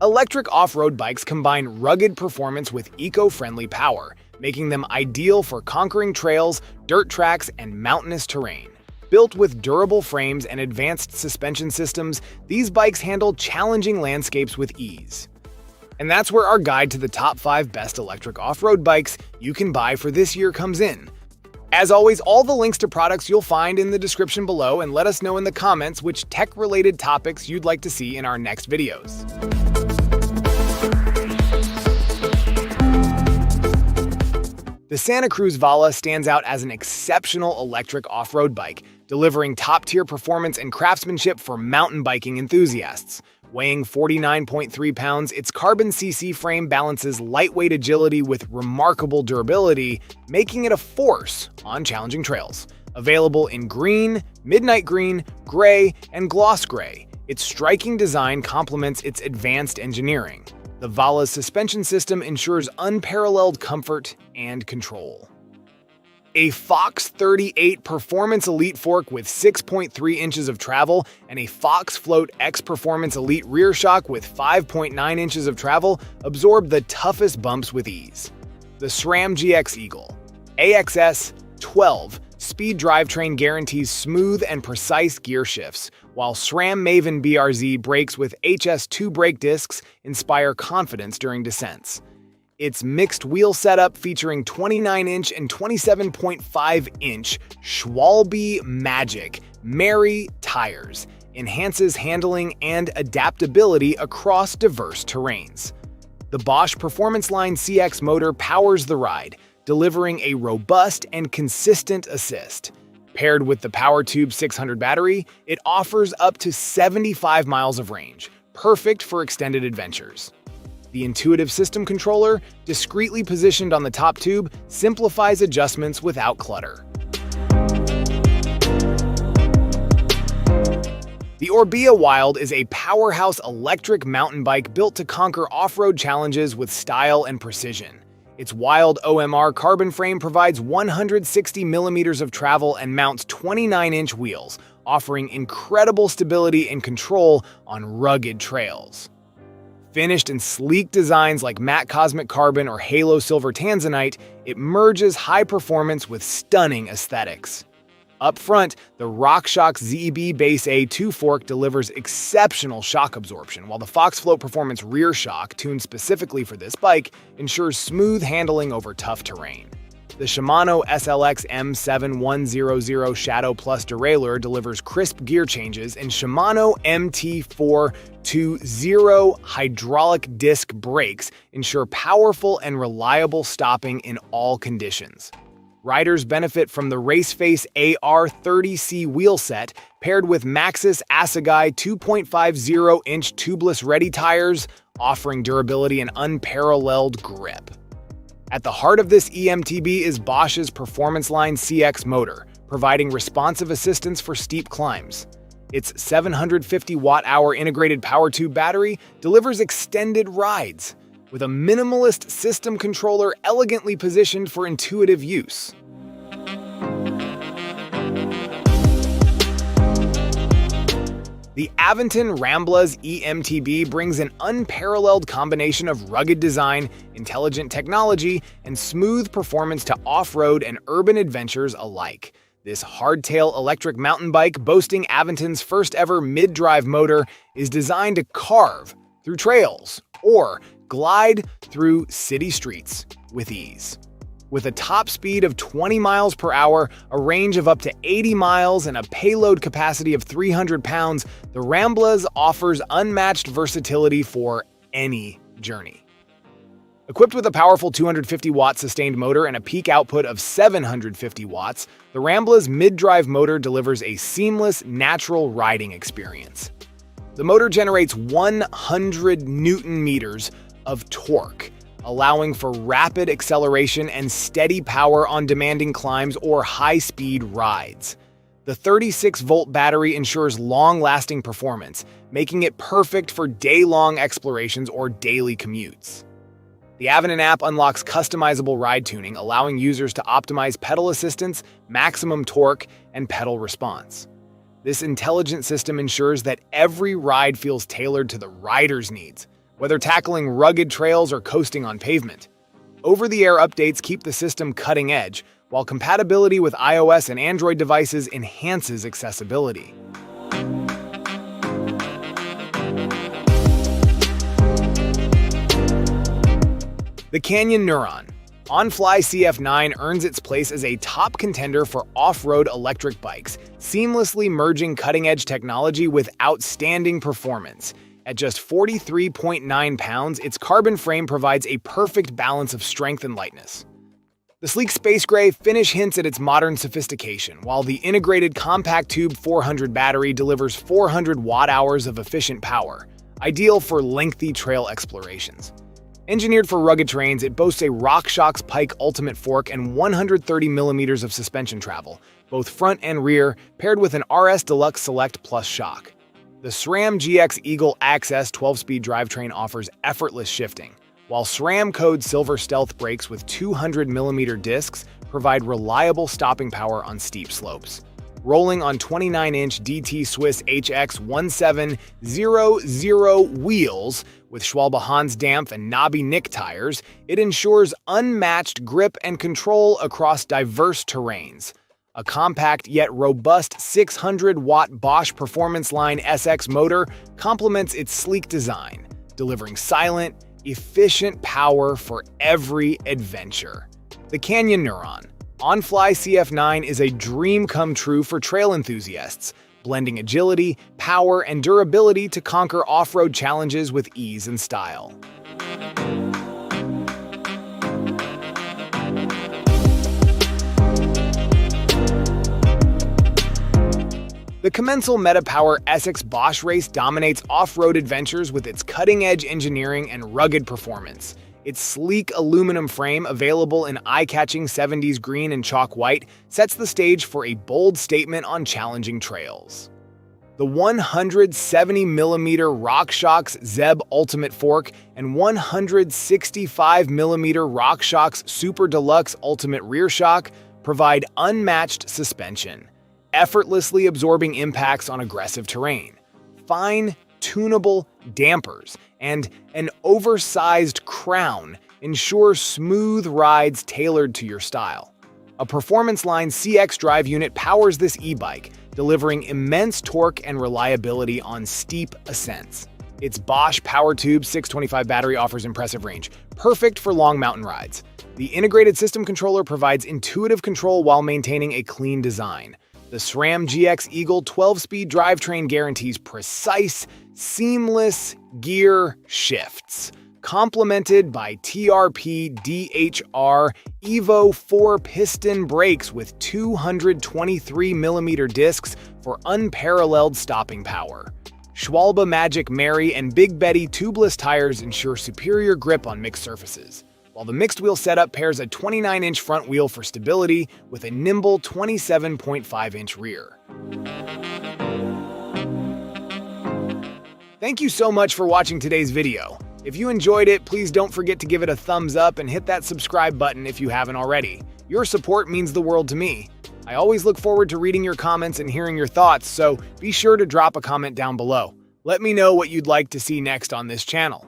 Electric off-road bikes combine rugged performance with eco-friendly power, making them ideal for conquering trails, dirt tracks, and mountainous terrain. Built with durable frames and advanced suspension systems, these bikes handle challenging landscapes with ease. And that's where our guide to the top 5 best electric off-road bikes you can buy for this year comes in. As always, all the links to products you'll find in the description below, and let us know in the comments which tech-related topics you'd like to see in our next videos. The Santa Cruz Vala stands out as an exceptional electric off-road bike, delivering top-tier performance and craftsmanship for mountain biking enthusiasts. Weighing 49.3 pounds, its carbon CC frame balances lightweight agility with remarkable durability, making it a force on challenging trails. Available in green, midnight green, gray, and gloss gray, its striking design complements its advanced engineering. The Vala's suspension system ensures unparalleled comfort and control. A Fox 38 Performance Elite fork with 6.3 inches of travel and a Fox Float X Performance Elite rear shock with 5.9 inches of travel absorb the toughest bumps with ease. The SRAM GX Eagle AXS 12 speed drivetrain guarantees smooth and precise gear shifts, while SRAM Maven BRZ brakes with HS2 brake discs inspire confidence during descents. Its mixed wheel setup featuring 29-inch and 27.5-inch Schwalbe Magic Mary tires enhances handling and adaptability across diverse terrains. The Bosch Performance Line CX motor powers the ride, delivering a robust and consistent assist. Paired with the PowerTube 600 battery, it offers up to 75 miles of range, perfect for extended adventures. The intuitive system controller, discreetly positioned on the top tube, simplifies adjustments without clutter. The Orbea Wild is a powerhouse electric mountain bike built to conquer off-road challenges with style and precision. Its Wild OMR carbon frame provides 160 millimeters of travel and mounts 29-inch wheels, offering incredible stability and control on rugged trails. Finished in sleek designs like matte cosmic carbon or halo silver tanzanite, it merges high performance with stunning aesthetics. Up front, the RockShox ZEB Base A2 fork delivers exceptional shock absorption, while the Fox Float Performance rear shock, tuned specifically for this bike, ensures smooth handling over tough terrain. The Shimano SLX M7100 Shadow Plus derailleur delivers crisp gear changes, and Shimano MT420 hydraulic disc brakes ensure powerful and reliable stopping in all conditions. Riders benefit from the Raceface AR30C wheelset, paired with Maxxis Assegai 2.50-inch tubeless ready tires, offering durability and unparalleled grip. At the heart of this EMTB is Bosch's Performance Line CX motor, providing responsive assistance for steep climbs. Its 750 watt-hour integrated PowerTube battery delivers extended rides, with a minimalist system controller elegantly positioned for intuitive use. The Aventon Rambla's EMTB brings an unparalleled combination of rugged design, intelligent technology, and smooth performance to off-road and urban adventures alike. This hardtail electric mountain bike, boasting Aventon's first-ever mid-drive motor, is designed to carve through trails or glide through city streets with ease. With a top speed of 20 miles per hour, a range of up to 80 miles, and a payload capacity of 300 pounds, the Ramblas offers unmatched versatility for any journey. Equipped with a powerful 250-watt sustained motor and a peak output of 750 watts, the Rambla's mid-drive motor delivers a seamless, natural riding experience. The motor generates 100 Newton-meters of torque, allowing for rapid acceleration and steady power on demanding climbs or high-speed rides. The 36-volt battery ensures long-lasting performance, making it perfect for day-long explorations or daily commutes. The Aventon app unlocks customizable ride tuning, allowing users to optimize pedal assistance, maximum torque, and pedal response. This intelligent system ensures that every ride feels tailored to the rider's needs, whether tackling rugged trails or coasting on pavement. Over-the-air updates keep the system cutting edge, while compatibility with iOS and Android devices enhances accessibility. The Canyon Neuron. On-Fly CF9 earns its place as a top contender for off-road electric bikes, seamlessly merging cutting-edge technology with outstanding performance. At just 43.9 pounds, its carbon frame provides a perfect balance of strength and lightness. The sleek space gray finish hints at its modern sophistication, while the integrated compact tube 400 battery delivers 400 watt-hours of efficient power, ideal for lengthy trail explorations. Engineered for rugged terrains, it boasts a RockShox Pike Ultimate fork and 130 millimeters of suspension travel, both front and rear, paired with an RS Deluxe Select Plus shock. The SRAM GX Eagle Access 12-speed drivetrain offers effortless shifting, while SRAM Code Silver Stealth brakes with 200 millimeter discs provide reliable stopping power on steep slopes. Rolling on 29-inch DT Swiss HX 1700 wheels with Schwalbe Hans Dampf and knobby Nick tires, it ensures unmatched grip and control across diverse terrains. A compact yet robust 600-watt Bosch Performance Line SX motor complements its sleek design, delivering silent, efficient power for every adventure. The Canyon Neuron. On-Fly CF9 is a dream come true for trail enthusiasts, blending agility, power, and durability to conquer off-road challenges with ease and style. The Commensal MetaPower Essex Bosch Race dominates off-road adventures with its cutting-edge engineering and rugged performance. Its sleek aluminum frame, available in eye-catching 70s green and chalk white, sets the stage for a bold statement on challenging trails. The 170mm RockShox Zeb Ultimate fork and 165mm RockShox Super Deluxe Ultimate rear shock provide unmatched suspension, effortlessly absorbing impacts on aggressive terrain. Fine, tunable dampers and an oversized crown ensure smooth rides tailored to your style. A Performance Line CX drive unit powers this e-bike, delivering immense torque and reliability on steep ascents. Its Bosch PowerTube 625 battery offers impressive range, perfect for long mountain rides. The integrated system controller provides intuitive control while maintaining a clean design. The SRAM GX Eagle 12-speed drivetrain guarantees precise, seamless gear shifts, complemented by TRP DHR EVO 4-piston brakes with 223mm discs for unparalleled stopping power. Schwalbe Magic Mary and Big Betty tubeless tires ensure superior grip on mixed surfaces, while the mixed wheel setup pairs a 29-inch front wheel for stability with a nimble 27.5-inch rear. Thank you so much for watching today's video. If you enjoyed it, please don't forget to give it a thumbs up and hit that subscribe button if you haven't already. Your support means the world to me. I always look forward to reading your comments and hearing your thoughts, so be sure to drop a comment down below. Let me know what you'd like to see next on this channel.